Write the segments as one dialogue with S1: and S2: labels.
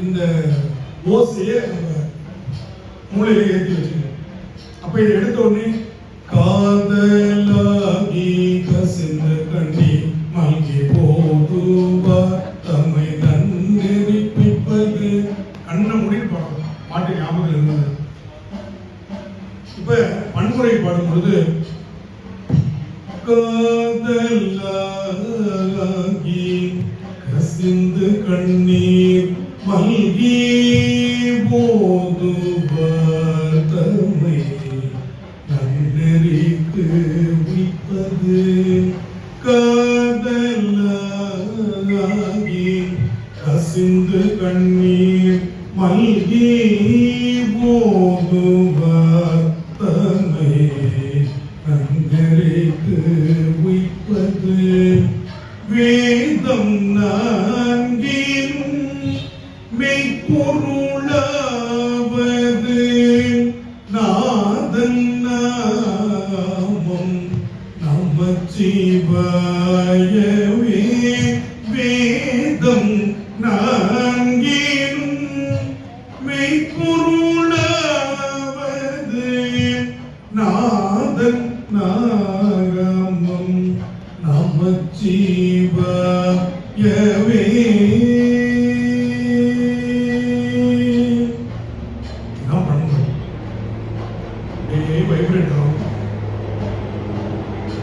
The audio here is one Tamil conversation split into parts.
S1: இந்த ஓசையை நம்ம மூளையில ஏற்றி வச்சுக்கணும். அப்ப இதை எடுத்த உடனே காதலாகி கசிந்த கண்ணி மல்கி போதுவா தம்மை நன்னெறிப்பிப்பது கண்ணை மூடிட்டு பாடணும். பாட்டு ஞாபகம் இருந்தது. இப்ப பன்முறை பாடும் பொழுது காதலாகி கசிந்து கண்ணீர் மல்கி போதுவார் தம்மை நன்னெறிக்கு உய்ப்பது காதலாகி கசிந்து கண்ணீர் மல்கி போதுவார் தம்மை நன்னெறிக்கு உய்ப்பது வேதம் நான்கினும் மெய்ப்பொருளாவது நாதன் நாமம் நமச்சிவாயவே. வேதம் நான்கினும் மெய்ப்பொருளாவது நாதன் நாமம் நமச்சிவாயவே.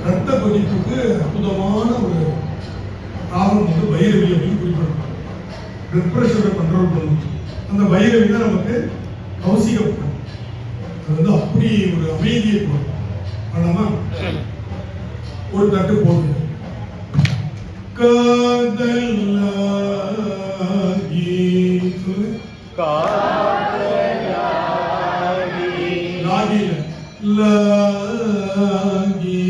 S1: ரத்த கொதிப்புக்கு அற்புதமான ஒரு ராகம் வந்து பைரவி அப்படின்னு குறிப்பிடணும். பிளட் பிரஷரை கண்ட்ரோல் பண்ணும். அந்த பைரவி தான் நமக்கு கௌசிகம். அது வந்து அப்படி ஒரு அமைதியை கொடுக்கும். ஆனாமா ஒரு தட்டு போடுங்க. காதலாகி லாகில லாகி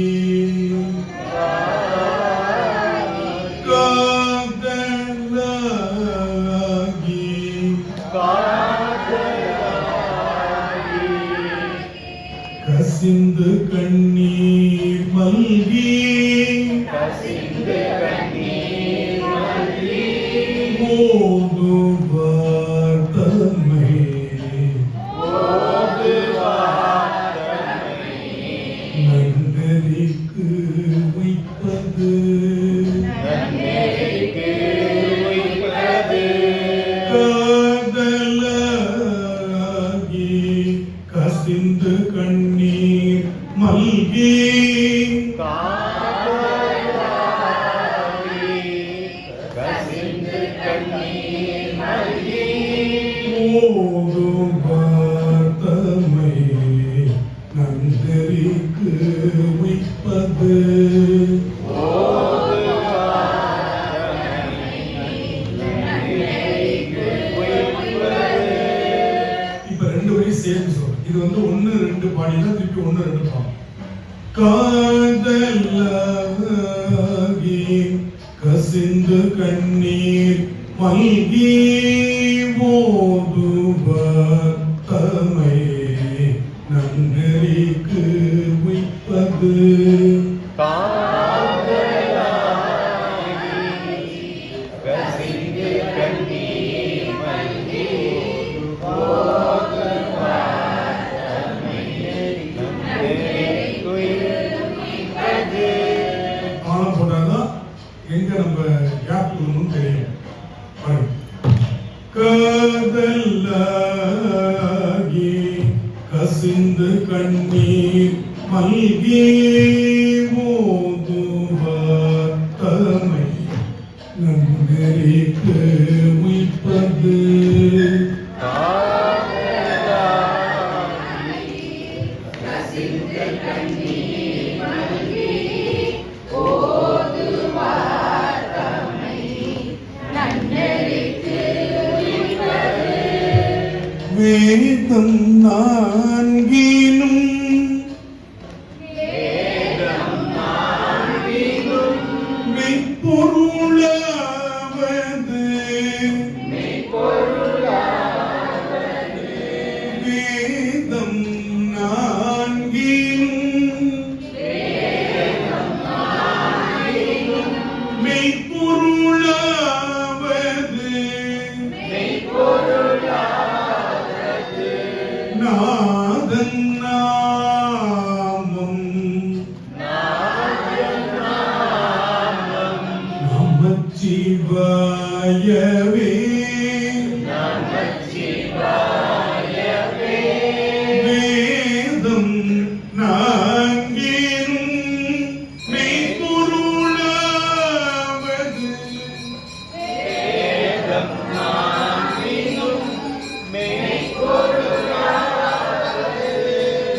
S1: காதலாகி கசிந்து கண்ணீர் மல்கி போதுவார் தம்மை நன்னெறிக்கு உய்ப்பது காதலாகி கசிந்து கண்ணீர் மல்கி போதுவார் தம்மை நன்னெறிக்கு உய்ப்பது. இப்ப ரெண்டு வரி சேர்த்து சொல்றேன். இது வந்து 1 2 பாடினா திருப்பி 1 2 பாடும். காதலாகி கசிந்து கண்ணீர் மல்கி போதுவார் தம்மை நன்னெறிக்கு உய்ப்பது. ஆழம் போட்டாதான் எங்க நம்ம கேப் விடணும்னு தெரியும். காதலாகி கசிந்து கண்ணீர் மல்கி போதுவார் தம்மை நன்னெறிக்கு உய்ப்பது. வேதம் நான்கினும் மெய்ப்பொருளாவது வேதம் நான்கினும் மெய்ப்பொருளாவது நாதன் நாமம் நமச்சிவாயவே வேதம் நான்கினும் மெய்ப்பொருளாவது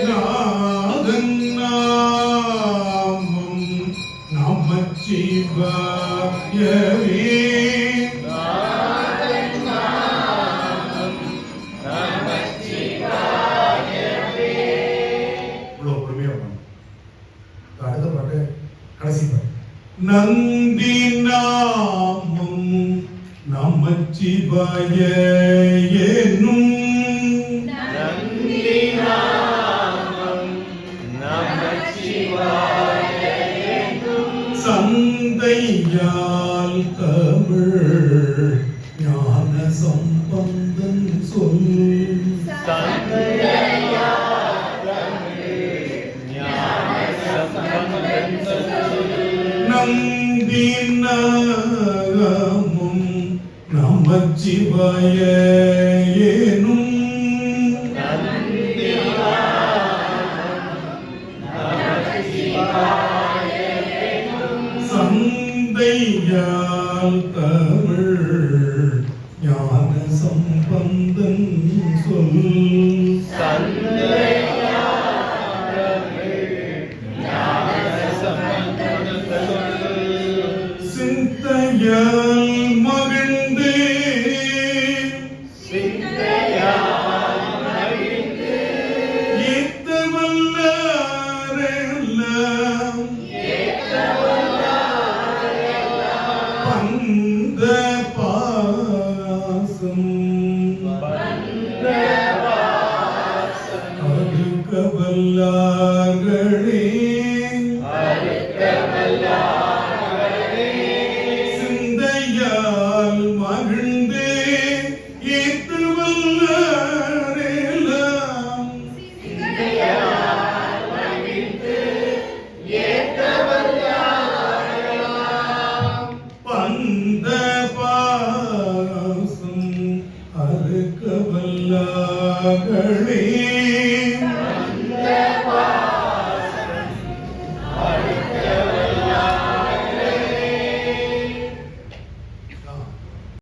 S1: நாதன் நாமம் நமச்சிவாயவே இவ்வளவு பொறுமையா பாருங்க. அடுத்த பாட்டு கடைசி பாட்டு நந்தி நாமம் நமச்சிவாய என்னும் சந்தையால் தமிழ் ஞான சம்பந்தன் சொல் நந்தி நாமம் நமச்சிவாய என்னும் சந்தையால் தமிழ் ஞான சம்பந்தன் சொல் சிந்தையால் மகிழ்ந்து ஏத்தவல்லாரெல்லாம் பந்த பாசம் அறுக்கவல்லார்களே சிந்தையால் மகிழ்ந்து ஏத்தவல்லாரெல்லாம் பந்த பாசம் அறுக்கவல்லார்களே